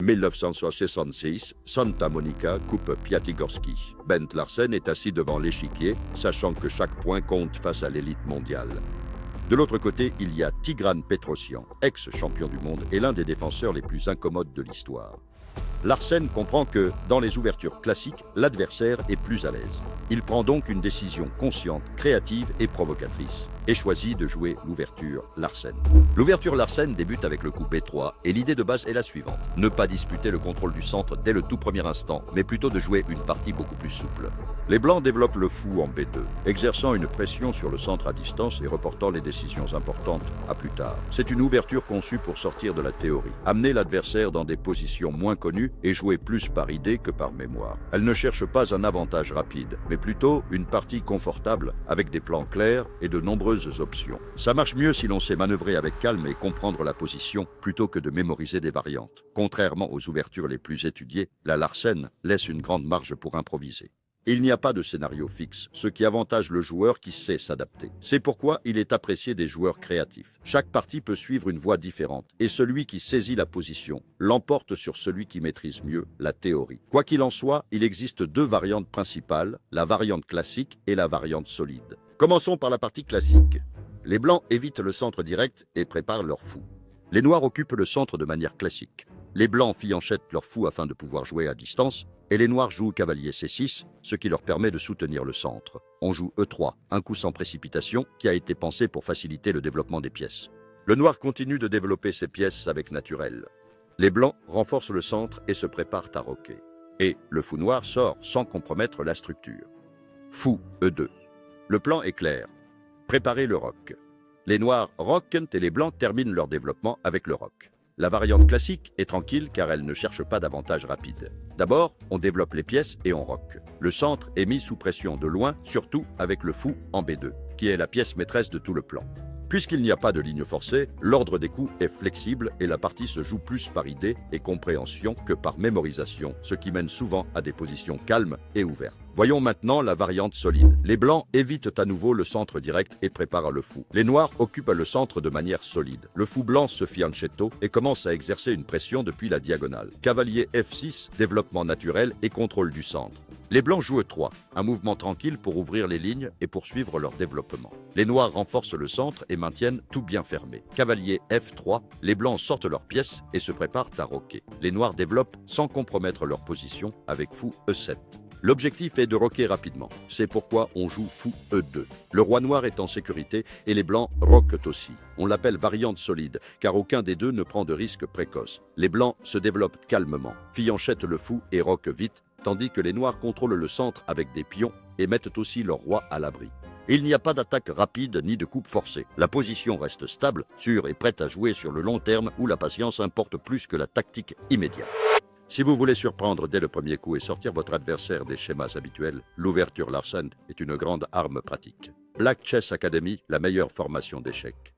1966, Santa Monica coupe Piatigorsky. Bent Larsen est assis devant l'échiquier, sachant que chaque point compte face à l'élite mondiale. De l'autre côté, il y a Tigran Petrosyan, ex-champion du monde et l'un des défenseurs les plus incommodes de l'histoire. Larsen comprend que, dans les ouvertures classiques, l'adversaire est plus à l'aise. Il prend donc une décision consciente, créative et provocatrice, et choisit de jouer l'ouverture Larsen. L'ouverture Larsen débute avec le coup B3, et l'idée de base est la suivante. Ne pas disputer le contrôle du centre dès le tout premier instant, mais plutôt de jouer une partie beaucoup plus souple. Les Blancs développent le fou en B2, exerçant une pression sur le centre à distance et reportant les décisions importantes à plus tard. C'est une ouverture conçue pour sortir de la théorie, amener l'adversaire dans des positions moins connues et jouer plus par idée que par mémoire. Elle ne cherche pas un avantage rapide, mais plutôt une partie confortable avec des plans clairs et de nombreuses options. Ça marche mieux si l'on sait manœuvrer avec calme et comprendre la position plutôt que de mémoriser des variantes. Contrairement aux ouvertures les plus étudiées, la Larsen laisse une grande marge pour improviser. Il n'y a pas de scénario fixe, ce qui avantage le joueur qui sait s'adapter. C'est pourquoi il est apprécié des joueurs créatifs. Chaque partie peut suivre une voie différente, et celui qui saisit la position l'emporte sur celui qui maîtrise mieux la théorie. Quoi qu'il en soit, il existe deux variantes principales, la variante classique et la variante solide. Commençons par la partie classique. Les Blancs évitent le centre direct et préparent leur fou. Les Noirs occupent le centre de manière classique. Les Blancs fianchettent leur fou afin de pouvoir jouer à distance, et les Noirs jouent cavalier C6, ce qui leur permet de soutenir le centre. On joue E3, un coup sans précipitation, qui a été pensé pour faciliter le développement des pièces. Le Noir continue de développer ses pièces avec naturel. Les Blancs renforcent le centre et se préparent à roquer. Et le fou noir sort sans compromettre la structure. Fou E2. Le plan est clair. Préparez le roc. Les Noirs roquent et les Blancs terminent leur développement avec le roc. La variante classique est tranquille car elle ne cherche pas d'avantage rapide. D'abord, on développe les pièces et on roque. Le centre est mis sous pression de loin, surtout avec le fou en B2, qui est la pièce maîtresse de tout le plan. Puisqu'il n'y a pas de ligne forcée, l'ordre des coups est flexible et la partie se joue plus par idée et compréhension que par mémorisation, ce qui mène souvent à des positions calmes et ouvertes. Voyons maintenant la variante solide. Les Blancs évitent à nouveau le centre direct et préparent le fou. Les Noirs occupent le centre de manière solide. Le fou blanc se fianchetto et commence à exercer une pression depuis la diagonale. Cavalier F6, développement naturel et contrôle du centre. Les Blancs jouent E3, un mouvement tranquille pour ouvrir les lignes et poursuivre leur développement. Les Noirs renforcent le centre et maintiennent tout bien fermé. Cavalier F3, les Blancs sortent leurs pièces et se préparent à roquer. Les Noirs développent sans compromettre leur position avec fou E7. L'objectif est de roquer rapidement. C'est pourquoi on joue fou E2. Le roi noir est en sécurité et les blancs roquent aussi. On l'appelle variante solide, car aucun des deux ne prend de risque précoce. Les blancs se développent calmement, fianchettent le fou et roquent vite, tandis que les noirs contrôlent le centre avec des pions et mettent aussi leur roi à l'abri. Il n'y a pas d'attaque rapide ni de coupe forcée. La position reste stable, sûre et prête à jouer sur le long terme où la patience importe plus que la tactique immédiate. Si vous voulez surprendre dès le premier coup et sortir votre adversaire des schémas habituels, l'ouverture Larsen est une grande arme pratique. Black Chess Academy, la meilleure formation d'échecs.